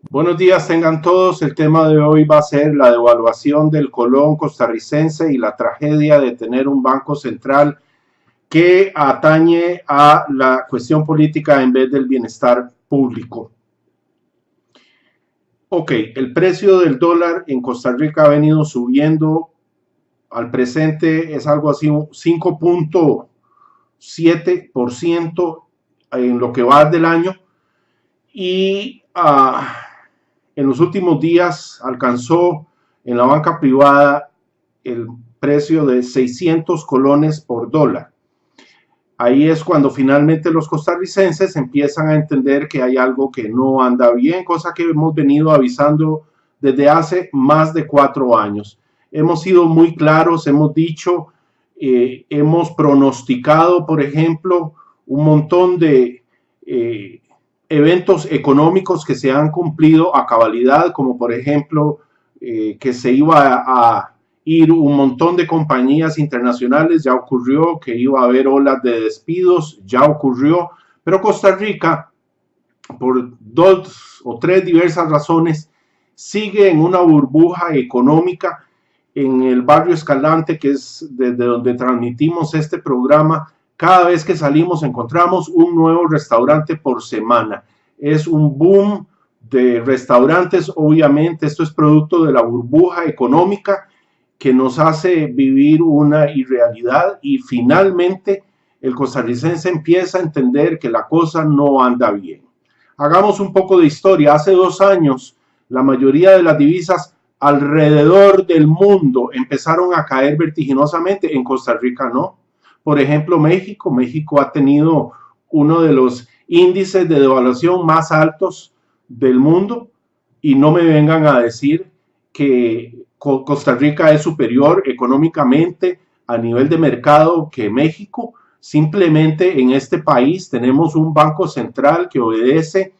Buenos días, tengan todos. El tema de hoy va a ser la devaluación del colón costarricense y la tragedia de tener un banco central que atañe a la cuestión política en vez del bienestar público. Ok, el precio del dólar en Costa Rica ha venido subiendo. Al presente es algo así, un 5.7% en lo que va del año. Y en los últimos días alcanzó en la banca privada el precio de 600 colones por dólar. Ahí es cuando finalmente los costarricenses empiezan a entender que hay algo que no anda bien, cosa que hemos venido avisando desde hace más de 4 años. Hemos sido muy claros, hemos dicho, hemos pronosticado, por ejemplo, un montón de eventos económicos que se han cumplido a cabalidad, como por ejemplo que se iba a ir un montón de compañías internacionales, ya ocurrió, que iba a haber olas de despidos, ya ocurrió, pero Costa Rica, por 2 o 3 diversas razones, sigue en una burbuja económica. En el barrio Escalante, que es desde donde transmitimos este programa, cada vez que salimos encontramos un nuevo restaurante por semana. Es un boom de restaurantes, obviamente. Esto es producto de la burbuja económica que nos hace vivir una irrealidad, y finalmente el costarricense empieza a entender que la cosa no anda bien. Hagamos un poco de historia. Hace 2 años la mayoría de las divisas alrededor del mundo empezaron a caer vertiginosamente. En Costa Rica no. Por ejemplo, México ha tenido uno de los índices de devaluación más altos del mundo, y no me vengan a decir que Costa Rica es superior económicamente a nivel de mercado que México. Simplemente en este país tenemos un banco central que obedece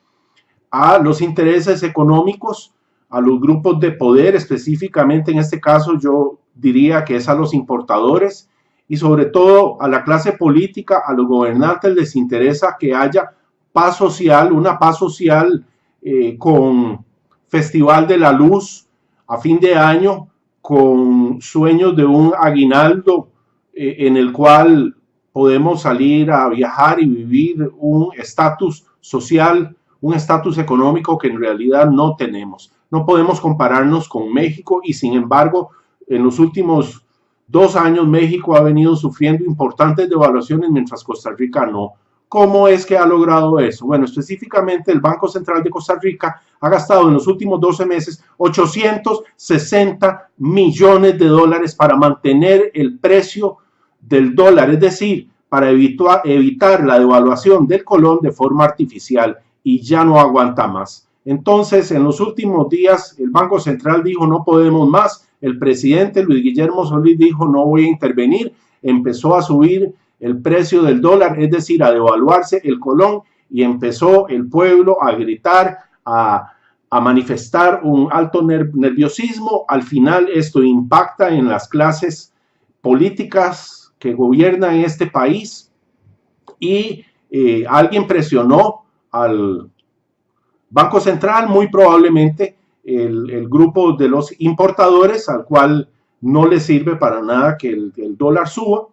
a los intereses económicos, a los grupos de poder, específicamente en este caso yo diría que es a los importadores, y sobre todo a la clase política. A los gobernantes les interesa que haya paz social, una paz social con Festival de la Luz a fin de año, con sueños de un aguinaldo en el cual podemos salir a viajar y vivir un estatus social, un estatus económico que en realidad no tenemos. No podemos compararnos con México, y sin embargo en los últimos 2 años México ha venido sufriendo importantes devaluaciones mientras Costa Rica no. ¿Cómo es que ha logrado eso? Bueno, específicamente el Banco Central de Costa Rica ha gastado en los últimos 12 meses 860 millones de dólares para mantener el precio del dólar, es decir, para evitar la devaluación del colón de forma artificial, y ya no aguanta más. Entonces, en los últimos días, el Banco Central dijo no podemos más. El presidente Luis Guillermo Solís dijo no voy a intervenir. Empezó a subir el precio del dólar, es decir, a devaluarse el colón, y empezó el pueblo a gritar, a manifestar un alto nerviosismo. Al final esto impacta en las clases políticas que gobiernan este país, y alguien presionó al Banco Central, muy probablemente el grupo de los importadores, al cual no le sirve para nada que el dólar suba,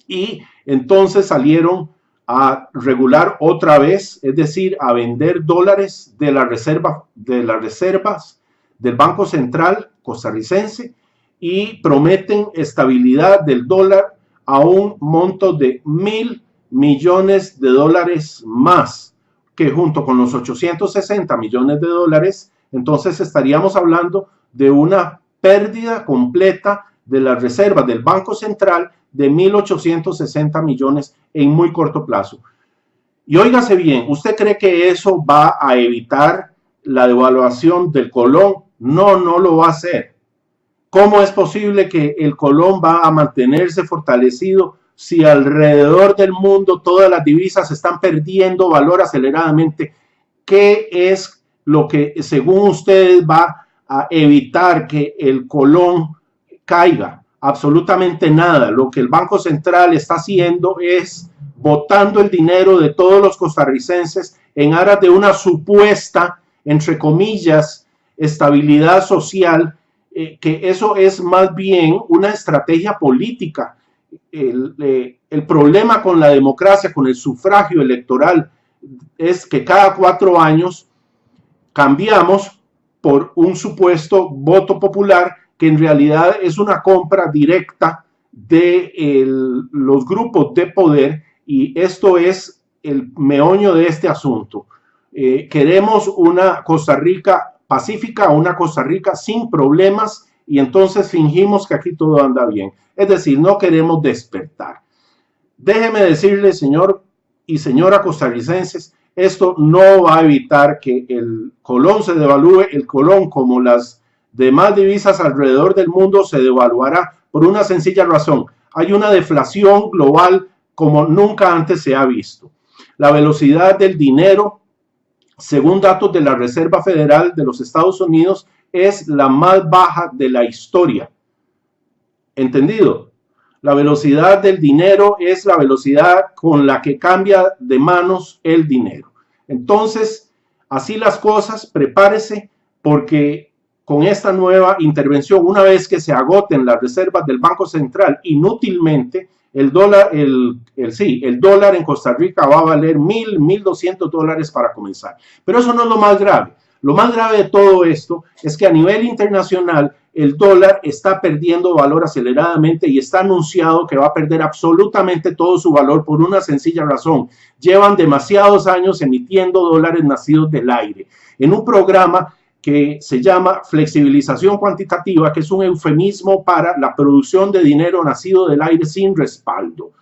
y entonces salieron a regular otra vez, es decir, a vender dólares de las reservas del Banco Central costarricense, y prometen estabilidad del dólar a un monto de 1.000 millones de dólares más, que junto con los 860 millones de dólares, entonces estaríamos hablando de una pérdida completa de las reservas del Banco Central de 1.860 millones en muy corto plazo. Y óigase bien, ¿usted cree que eso va a evitar la devaluación del colón? No, no lo va a hacer. ¿Cómo es posible que el colón va a mantenerse fortalecido si alrededor del mundo todas las divisas están perdiendo valor aceleradamente? ¿Qué es lo que según ustedes va a evitar que el colón caiga? Absolutamente nada. Lo que el Banco Central está haciendo es botando el dinero de todos los costarricenses en aras de una supuesta entre comillas, estabilidad social, que eso es más bien una estrategia política. El problema con la democracia, con el sufragio electoral, es que cada 4 años cambiamos por un supuesto voto popular que en realidad es una compra directa de los grupos de poder, y esto es el meollo de este asunto. Queremos una Costa Rica pacífica, una Costa Rica sin problemas, y entonces fingimos que aquí todo anda bien. Es decir, no queremos despertar. Déjeme decirle, señor y señora costarricenses, esto no va a evitar que el colón se devalúe. El colón, como las demás divisas alrededor del mundo, se devaluará por una sencilla razón. Hay una deflación global como nunca antes se ha visto. La velocidad del dinero, según datos de la Reserva Federal de los Estados Unidos, es la más baja de la historia. ¿Entendido? La velocidad del dinero es la velocidad con la que cambia de manos el dinero. Entonces, así las cosas, prepárese, porque con esta nueva intervención, una vez que se agoten las reservas del Banco Central inútilmente, el dólar en Costa Rica va a valer $1,200 para comenzar. Pero eso no es lo más grave. Lo más grave de todo esto es que a nivel internacional el dólar está perdiendo valor aceleradamente, y está anunciado que va a perder absolutamente todo su valor por una sencilla razón. Llevan demasiados años emitiendo dólares nacidos del aire en un programa que se llama flexibilización cuantitativa, que es un eufemismo para la producción de dinero nacido del aire sin respaldo.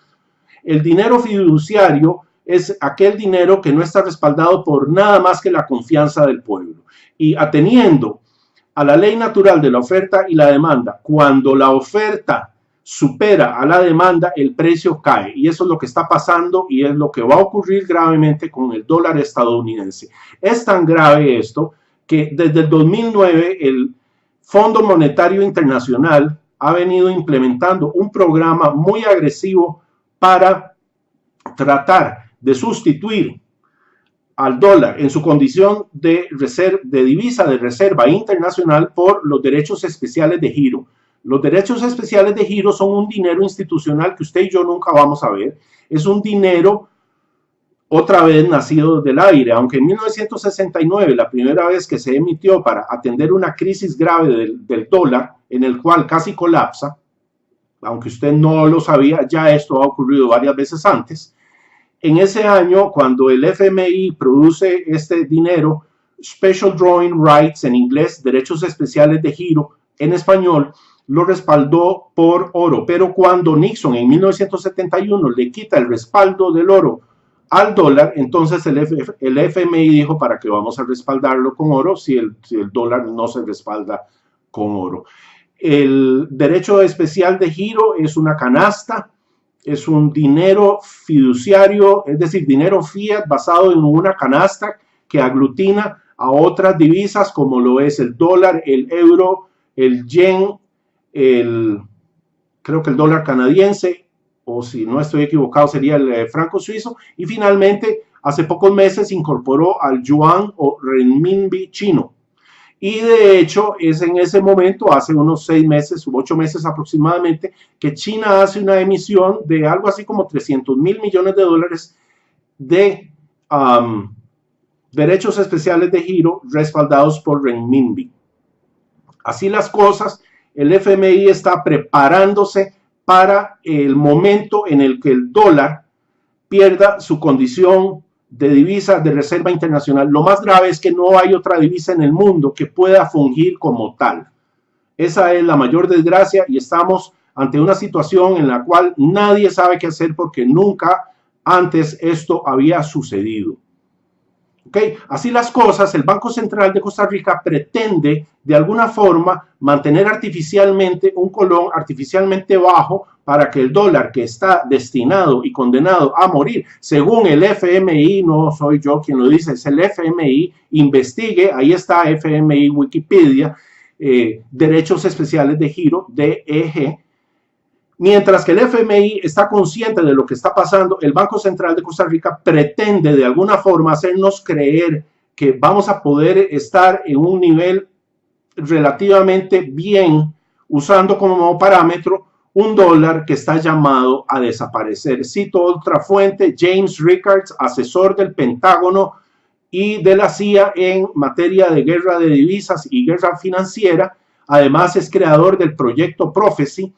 El dinero fiduciario es aquel dinero que no está respaldado por nada más que la confianza del pueblo. Y ateniendo a la ley natural de la oferta y la demanda, cuando la oferta supera a la demanda, el precio cae. Y eso es lo que está pasando, y es lo que va a ocurrir gravemente con el dólar estadounidense. Es tan grave esto que desde el 2009 el Fondo Monetario Internacional ha venido implementando un programa muy agresivo para tratar de sustituir al dólar en su condición de divisa de reserva internacional por los derechos especiales de giro. Los derechos especiales de giro son un dinero institucional que usted y yo nunca vamos a ver. Es un dinero otra vez nacido del aire, aunque en 1969, la primera vez que se emitió para atender una crisis grave del dólar, en el cual casi colapsa, aunque usted no lo sabía, ya esto ha ocurrido varias veces antes. En ese año, cuando el FMI produce este dinero, Special Drawing Rights, en inglés, derechos especiales de giro, en español, lo respaldó por oro. Pero cuando Nixon en 1971 le quita el respaldo del oro al dólar, entonces el FMI dijo: ¿para qué vamos a respaldarlo con oro si el dólar no se respalda con oro? El derecho especial de giro es una canasta, es un dinero fiduciario, es decir, dinero fiat basado en una canasta que aglutina a otras divisas como lo es el dólar, el euro, el yen, creo que el dólar canadiense, o si no estoy equivocado sería el franco suizo, y finalmente hace pocos meses incorporó al yuan o renminbi chino. Y de hecho es en ese momento, hace unos 6 meses u 8 meses aproximadamente, que China hace una emisión de algo así como $300 mil millones de derechos especiales de giro respaldados por renminbi. Así las cosas, el FMI está preparándose para el momento en el que el dólar pierda su condición de divisa de reserva internacional. Lo más grave es que no hay otra divisa en el mundo que pueda fungir como tal. Esa es la mayor desgracia, y estamos ante una situación en la cual nadie sabe qué hacer, porque nunca antes esto había sucedido. ¿Okay? Así las cosas, el Banco Central de Costa Rica pretende de alguna forma mantener artificialmente un colón artificialmente bajo para que el dólar, que está destinado y condenado a morir, según el FMI, no soy yo quien lo dice, es el FMI, investigue, ahí está FMI Wikipedia, derechos especiales de giro, DEG. Mientras que el FMI está consciente de lo que está pasando, el Banco Central de Costa Rica pretende de alguna forma hacernos creer que vamos a poder estar en un nivel relativamente bien usando como parámetro un dólar que está llamado a desaparecer. Cito otra fuente, James Rickards, asesor del Pentágono y de la CIA en materia de guerra de divisas y guerra financiera. Además es creador del proyecto Prophecy.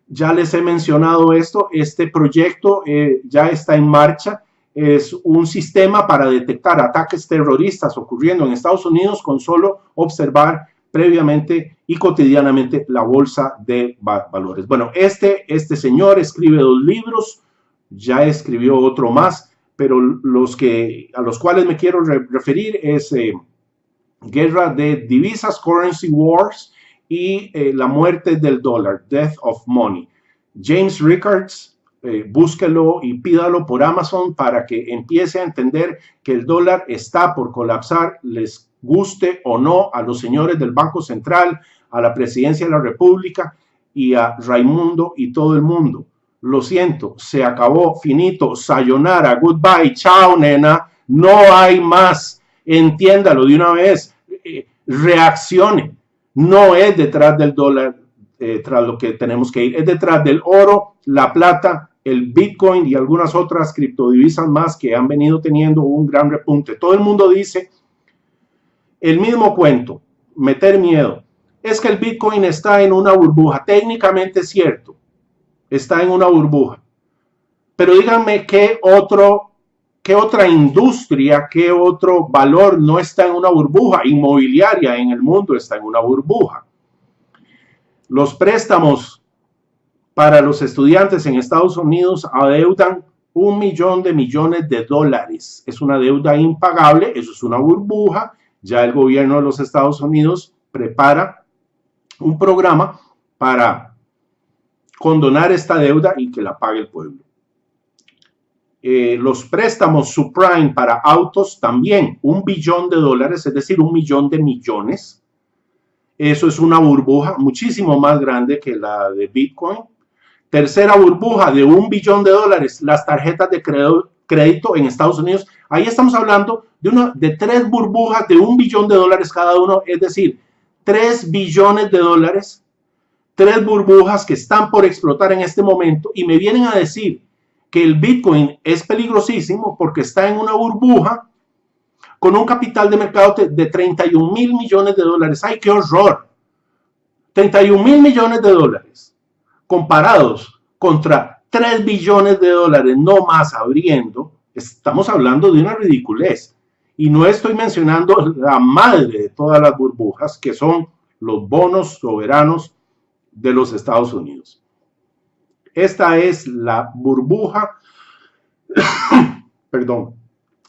Ya les he mencionado esto, este proyecto ya está en marcha. Es un sistema para detectar ataques terroristas ocurriendo en Estados Unidos con solo observar previamente y cotidianamente la bolsa de valores. Bueno, este señor escribe 2 libros, ya escribió otro más, pero a los cuales me quiero referir es Guerra de Divisas, Currency Wars, y la muerte del dólar, Death of Money. James Rickards, búsquelo y pídalo por Amazon para que empiece a entender que el dólar está por colapsar, les guste o no a los señores del Banco Central, a la Presidencia de la República y a Raimundo y todo el mundo. Lo siento, se acabó, finito, sayonara, goodbye, chao nena, no hay más, entiéndalo de una vez, reaccione. No es detrás del dólar, tras lo que tenemos que ir, es detrás del oro, la plata, el Bitcoin y algunas otras criptodivisas más que han venido teniendo un gran repunte. Todo el mundo dice el mismo cuento, meter miedo. Es que el Bitcoin está en una burbuja, técnicamente es cierto, está en una burbuja. Pero díganme qué otra industria, qué otro valor no está en una burbuja. Inmobiliaria en el mundo está en una burbuja. Los préstamos para los estudiantes en Estados Unidos adeudan 1 millón de millones de dólares. Es una deuda impagable, eso es una burbuja. Ya el gobierno de los Estados Unidos prepara un programa para condonar esta deuda y que la pague el pueblo. Los préstamos subprime para autos también, 1 billón de dólares, es decir, 1 millón de millones. Eso es una burbuja muchísimo más grande que la de Bitcoin. Tercera burbuja de 1 billón de dólares, las tarjetas de crédito en Estados Unidos. Ahí estamos hablando de 3 burbujas de 1 billón de dólares cada uno, es decir, 3 billones de dólares, 3 burbujas que están por explotar en este momento y me vienen a decir que el Bitcoin es peligrosísimo porque está en una burbuja con un capital de mercado de 31 mil millones de dólares. ¡Ay, qué horror! 31 mil millones de dólares comparados contra 3 billones de dólares no más abriendo, estamos hablando de una ridiculez. Y no estoy mencionando la madre de todas las burbujas, que son los bonos soberanos de los Estados Unidos. Esta es la burbuja, perdón,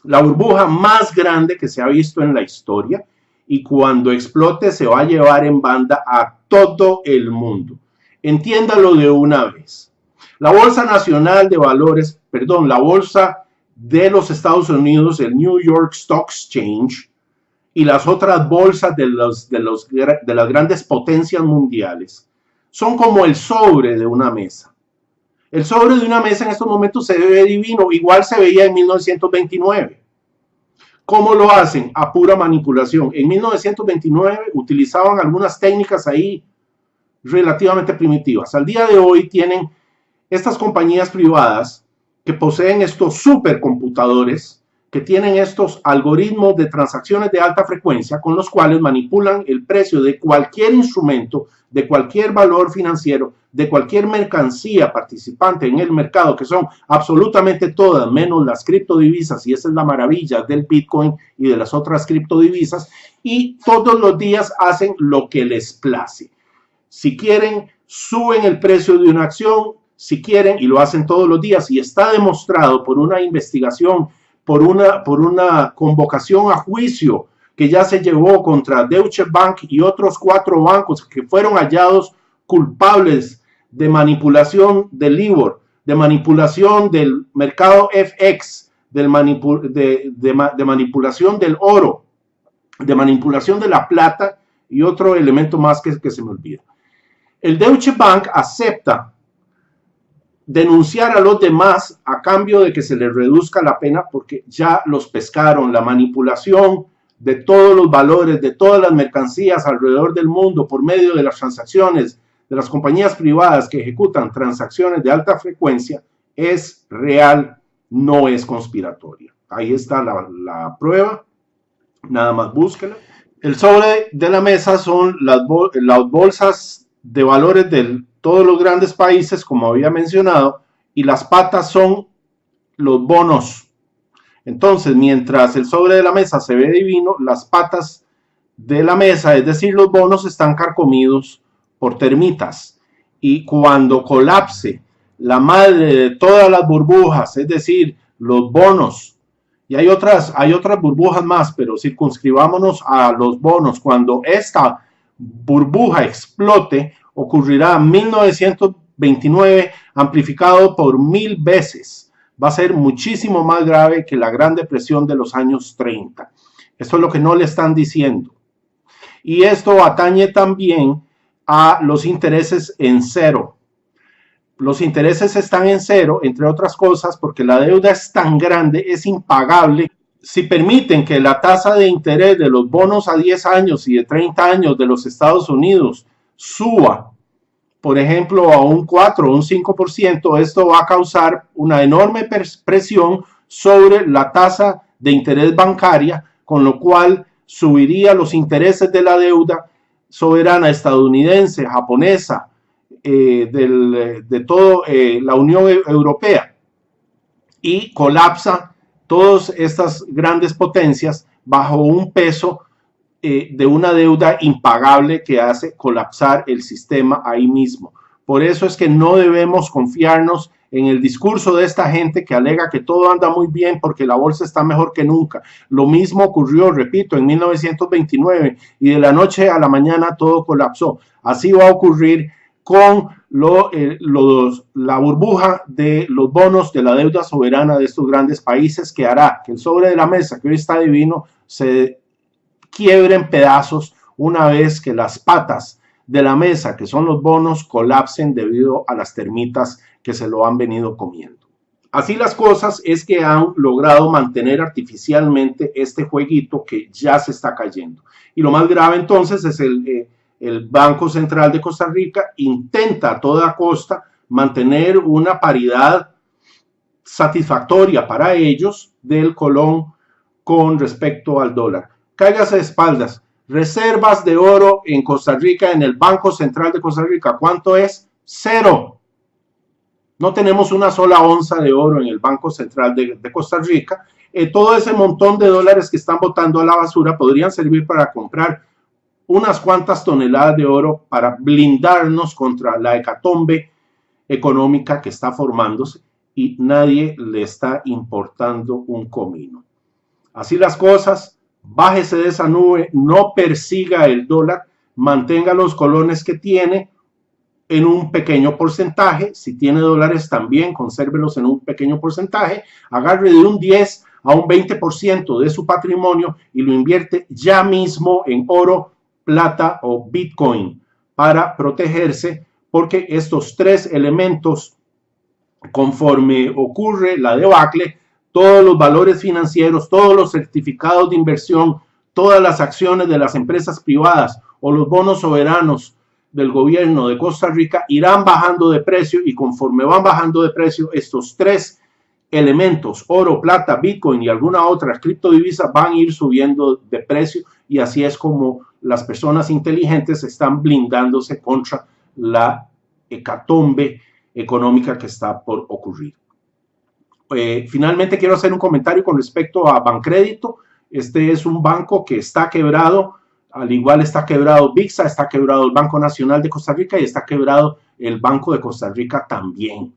la burbuja más grande que se ha visto en la historia y cuando explote se va a llevar en banda a todo el mundo. Entiéndalo de una vez. La Bolsa Nacional de Valores, perdón, la Bolsa de los Estados Unidos, el New York Stock Exchange y las otras bolsas de las grandes potencias mundiales son como el sobre de una mesa. El sobre de una mesa en estos momentos se ve divino, igual se veía en 1929. ¿Cómo lo hacen? A pura manipulación. En 1929 utilizaban algunas técnicas ahí relativamente primitivas. Al día de hoy tienen estas compañías privadas que poseen estos supercomputadores, que tienen estos algoritmos de transacciones de alta frecuencia con los cuales manipulan el precio de cualquier instrumento, de cualquier valor financiero, de cualquier mercancía participante en el mercado, que son absolutamente todas, menos las criptodivisas, y esa es la maravilla del Bitcoin y de las otras criptodivisas, y todos los días hacen lo que les place. Si quieren, suben el precio de una acción, si quieren, y lo hacen todos los días, y está demostrado por una investigación, por una convocación a juicio que ya se llevó contra Deutsche Bank y otros 4 bancos que fueron hallados culpables de manipulación del LIBOR, de manipulación del mercado FX, de manipulación del oro, de manipulación de la plata y otro elemento más que se me olvida. El Deutsche Bank acepta denunciar a los demás a cambio de que se les reduzca la pena, porque ya los pescaron. La manipulación de todos los valores, de todas las mercancías alrededor del mundo por medio de las transacciones de las compañías privadas que ejecutan transacciones de alta frecuencia es real, no es conspiratoria. Ahí está la prueba, nada más búsquela. El sobre de la mesa son las bolsas de valores de todos los grandes países, como había mencionado, y las patas son los bonos. Entonces, mientras el sobre de la mesa se ve divino, las patas de la mesa, es decir, los bonos, están carcomidos por termitas. Y cuando colapse la madre de todas las burbujas, es decir, los bonos, y hay otras burbujas más, pero circunscribámonos a los bonos, cuando esta burbuja explote, ocurrirá en 1929 amplificado por 1000 veces. Va a ser muchísimo más grave que la Gran Depresión de los años 30. Esto es lo que no le están diciendo. Y esto atañe también a los intereses en cero. Los intereses están en cero, entre otras cosas, porque la deuda es tan grande, es impagable. Si permiten que la tasa de interés de los bonos a 10 años y de 30 años de los Estados Unidos suba, por ejemplo, a un 4 o un 5%, esto va a causar una enorme presión sobre la tasa de interés bancaria, con lo cual subiría los intereses de la deuda soberana estadounidense, japonesa, de toda la Unión Europea, y colapsa todas estas grandes potencias bajo un peso de una deuda impagable que hace colapsar el sistema ahí mismo. Por eso es que no debemos confiarnos en el discurso de esta gente que alega que todo anda muy bien porque la bolsa está mejor que nunca. Lo mismo ocurrió, repito, en 1929, y de la noche a la mañana todo colapsó. Así va a ocurrir con la burbuja de los bonos de la deuda soberana de estos grandes países, que hará que el sobre de la mesa, que hoy está divino, se quiebre en pedazos una vez que las patas de la mesa, que son los bonos, colapsen debido a las termitas que se lo han venido comiendo. Así las cosas, es que han logrado mantener artificialmente este jueguito que ya se está cayendo. Y lo más grave entonces es el Banco Central de Costa Rica intenta a toda costa mantener una paridad satisfactoria para ellos del colón con respecto al dólar. Cáigase de espaldas. Reservas de oro en Costa Rica, en el Banco Central de Costa Rica, ¿cuánto es? 0. No tenemos una sola onza de oro en el Banco Central de Costa Rica. Todo ese montón de dólares que están botando a la basura podrían servir para comprar unas cuantas toneladas de oro para blindarnos contra la hecatombe económica que está formándose, y nadie le está importando un comino. Así las cosas, bájese de esa nube, no persiga el dólar, mantenga los colones que tiene en un pequeño porcentaje. Si tiene dólares también, consérvelos en un pequeño porcentaje, agarre de un 10 a un 20% de su patrimonio y lo invierte ya mismo en oro, plata o Bitcoin para protegerse, porque estos tres elementos, conforme ocurre la debacle, todos los valores financieros, todos los certificados de inversión, todas las acciones de las empresas privadas o los bonos soberanos del gobierno de Costa Rica irán bajando de precio, y conforme van bajando de precio, estos tres elementos, oro, plata, Bitcoin y alguna otra criptodivisa, van a ir subiendo de precio, y así es como las personas inteligentes están blindándose contra la hecatombe económica que está por ocurrir. Finalmente quiero hacer un comentario con respecto a Bancrédito. Este es un banco que está quebrado, al igual está quebrado VIXA, está quebrado el Banco Nacional de Costa Rica y está quebrado el Banco de Costa Rica también,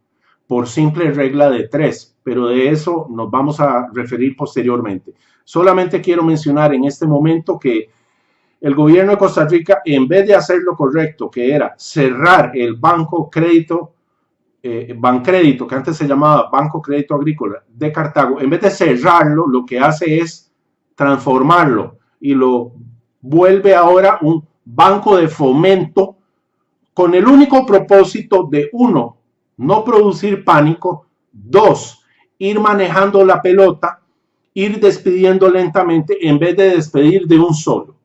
por simple regla de 3, pero de eso nos vamos a referir posteriormente. Solamente quiero mencionar en este momento que el gobierno de Costa Rica, en vez de hacer lo correcto, que era cerrar el Banco Crédito, Bancrédito, que antes se llamaba Banco Crédito Agrícola de Cartago, en vez de cerrarlo, lo que hace es transformarlo y lo vuelve ahora un banco de fomento, con el único propósito de, uno, no producir pánico. 2, ir manejando la pelota, ir despidiendo lentamente en vez de despedir de un solo.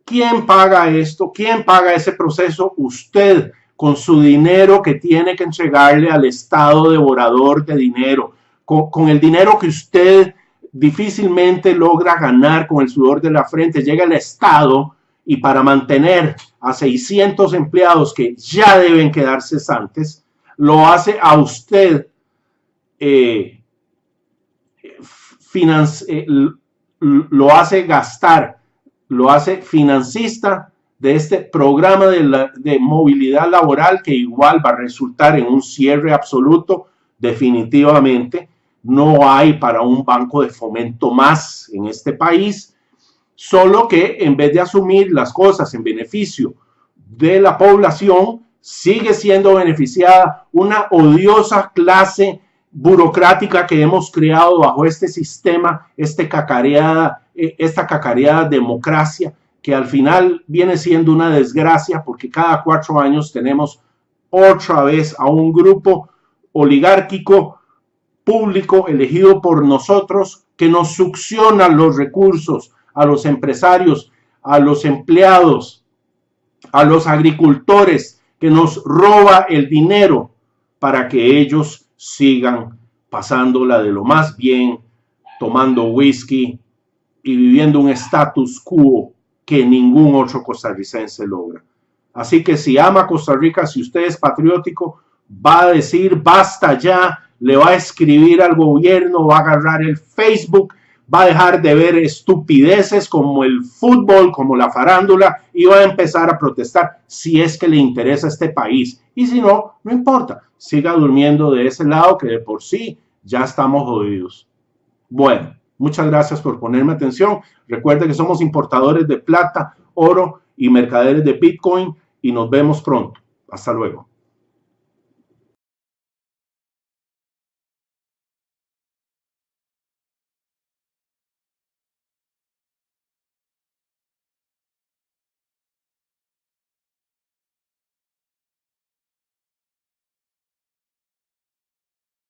¿Quién paga esto? ¿Quién paga ese proceso? Usted, con su dinero que tiene que entregarle al Estado devorador de dinero, con el dinero que usted difícilmente logra ganar con el sudor de la frente, llega al Estado y para mantener a 600 empleados que ya deben quedar cesantes, lo hace a usted lo hace gastar, lo hace financista de este programa de movilidad laboral que igual va a resultar en un cierre absoluto. Definitivamente no hay para un banco de fomento más en este país, solo que en vez de asumir las cosas en beneficio de la población, sigue siendo beneficiada una odiosa clase burocrática que hemos creado bajo este sistema, esta cacareada democracia, que al final viene siendo una desgracia, porque cada 4 años tenemos otra vez a un grupo oligárquico público elegido por nosotros que nos succiona los recursos a los empresarios, a los empleados, a los agricultores, que nos roba el dinero para que ellos sigan pasándola de lo más bien, tomando whisky y viviendo un status quo que ningún otro costarricense logra. Así que si ama Costa Rica, si usted es patriótico, va a decir basta ya, le va a escribir al gobierno, va a agarrar el Facebook, va a dejar de ver estupideces como el fútbol, como la farándula, y va a empezar a protestar si es que le interesa este país. Y si no, no importa, siga durmiendo de ese lado que de por sí ya estamos jodidos. Bueno, muchas gracias por ponerme atención. Recuerde que somos importadores de plata, oro y mercaderes de Bitcoin y nos vemos pronto. Hasta luego.